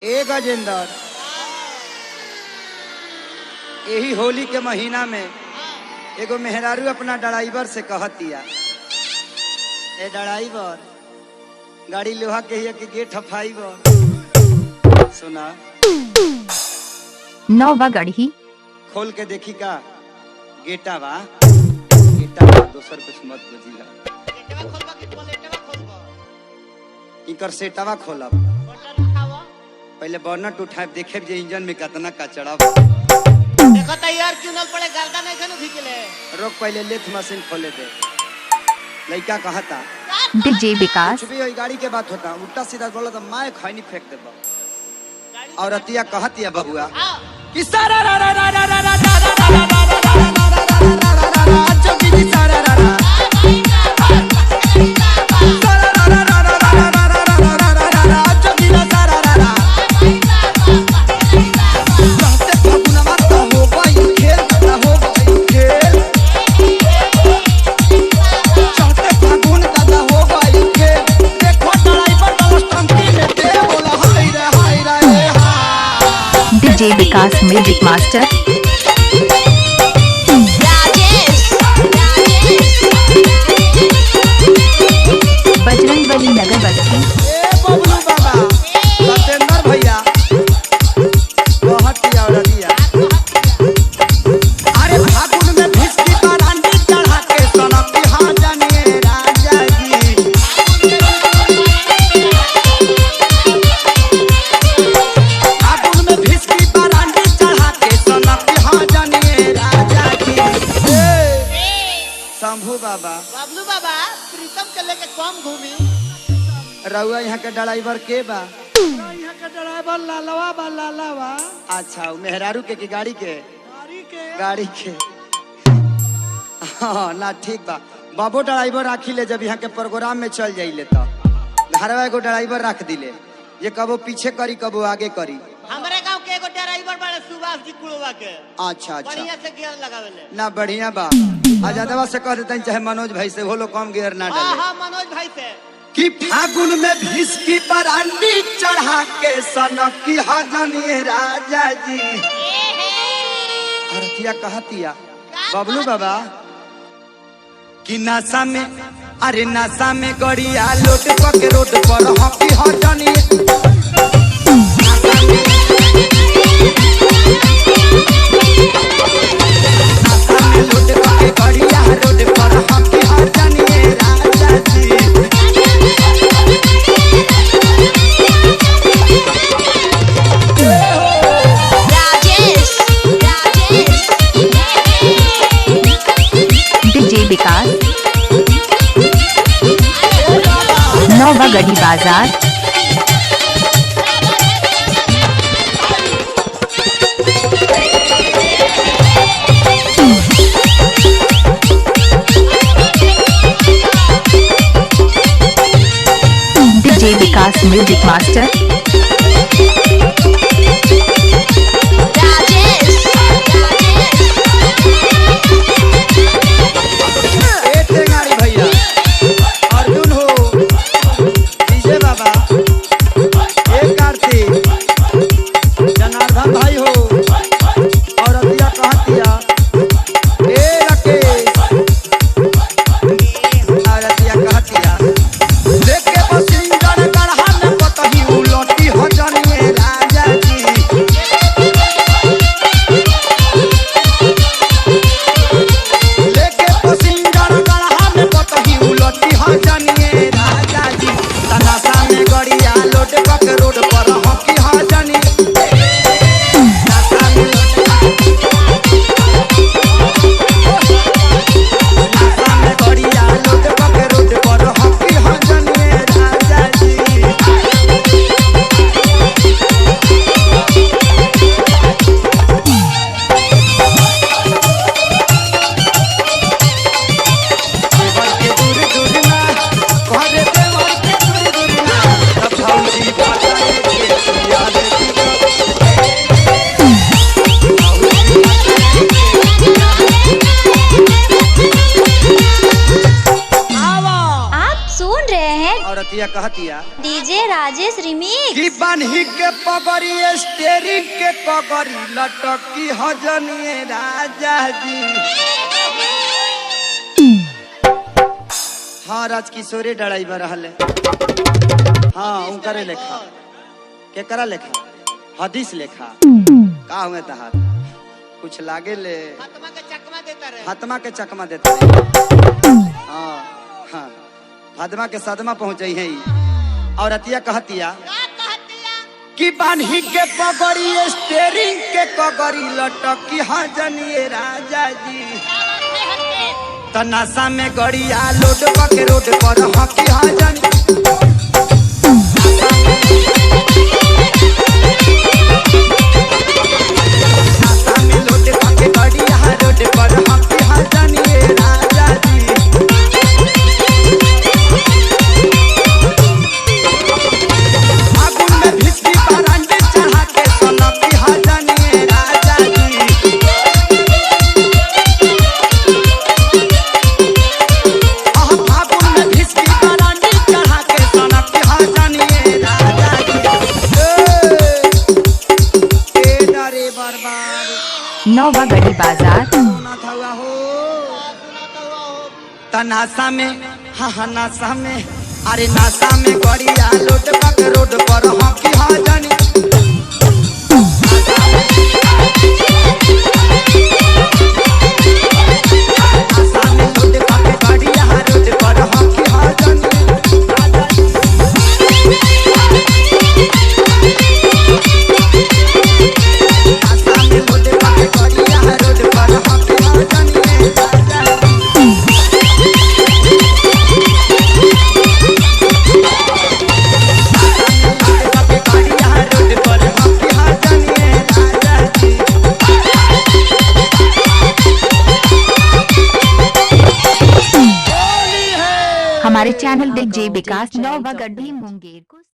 ए गजेंद्र, यही होली के महीना में एगो मेहरारू अपना ड्राइवर से कहतिया, ए ड्राइवर गाड़ी लोहा के हिया कि गेट हफाइबर। सुना नौवा गढ़ी खोल के देखी का गेटा बा दोसर कुछ मत बुझिया। इकर सेटवा खोलब, पहले बर्नट उठाए देखे जे इंजन में कितना कचरा बा। देखो त यार चुनल पड़े गर्दा नहीं खनु भिकले। रोक पहले लेथ मशीन खोले दे। लड़का कहता डीजे विकास कुछ भी वही गाड़ी के बात होता, उल्टा सीधा बोला तो मैं खैनी फेंक देबा। और अतिया कहतिया बबुआ कि सारा रा रा रा रा रा रा रा रा जोगी सारा रा रा डीजे विकास म्यूजिक मास्टर बजरंग बली नगर बस्ती। ए बबलू बाबा सतेंद्र भैया कहतिया और दिया अरे फागुन में भिस्की बरांडी चढ़ा के सनक की हां जानिए राजा जी। फागुन में भिस्की बरांडी चढ़ा के सनक की हां जानिए राजा जी। शंभू बाबा बाबलू बाबा प्रीतम के लेके कम घूमी। रउआ यहाँ के ड्राइवर के बा? यहाँ के ड्राइवर लालवा बा लालवा। अच्छा वो मेहरारू के की गाड़ी के गाड़ी के हाँ ना ठीक बा। बाबू ड्राइवर राखी ले, जब यहाँ के प्रोग्राम में चल जाइले तो घरवा एगो ड्राइवर रख दिले, ये कबो पीछे करी कबो आगे करी। हमरे गांव के एगो ड्राइवर बड़े सुभाष जी कुड़वा के अच्छा अच्छा बढ़िया से गियर लगावेले। ना बढ़िया बा। आजादवा से कह देते चाहे मनोज भाई से, वो लोग कम गियर ना हां डाले। हां मनोज भाई से कि फागुन में भिस्की बरांडी चढ़ा के सनक की हजनिए राजा जी। अरतिया कहतिया बबलू बाबा कि नशा में, अरे नशा में गड़िया लोट के रोड पर हकी हजनी। नशा में लोट के गड़िया रोड पर हकी हजनी राजा जी। डीजे विकास नौवा गढ़ी बाजार। डीजे विकास म्यूजिक मास्टर टेंगारी भैया अर्जुन हो, डीजे बाबा, कार्तिक जनार्दन भाई हो, और अतिया कहतिया ए राकेश, और अतिया कहतिया देख के बसिंजर गढ़ा में पतही उलट बान्ही के पगड़ी स्टेरिंग के पगड़ी लटकी हजनिए राजा जी। हाँ राजकिशोरे ड्राइवर रहले। हाँ उनकरे लेखा केकरा लेखा हदीस लेखा का हुए तहार कुछ लागे ले हाथमा के चकमा देता रहे। फातिमा के चकमा देता रहे। हाँ हाँ फातिमा के सदमा पहुंचाई है और अतिया कहतिया कि बान्ही के पगड़ी स्टेरिंग के पगड़ी लटकी हजनिए राजा जी। तनासा में गड़िया लोड के रोड पर हकी हजन। नासा में लोड के गड़िया रोड पर हकी हजनिए राजा जी। आगुन में भिस्की बरांडे चढ़ा के सोनकी हजनिए राजा जी। नौवा गढ़ी बाजार। तनासा में हाँ नासा में अरे नासा में गड़िया लोड पक रोड पर हकी हजनी। नासा में लोड पक गड़िया रोड पर हकी हजनी। हमारे चैनल डीजे विकास नौवा गढ़ी मुंगेर को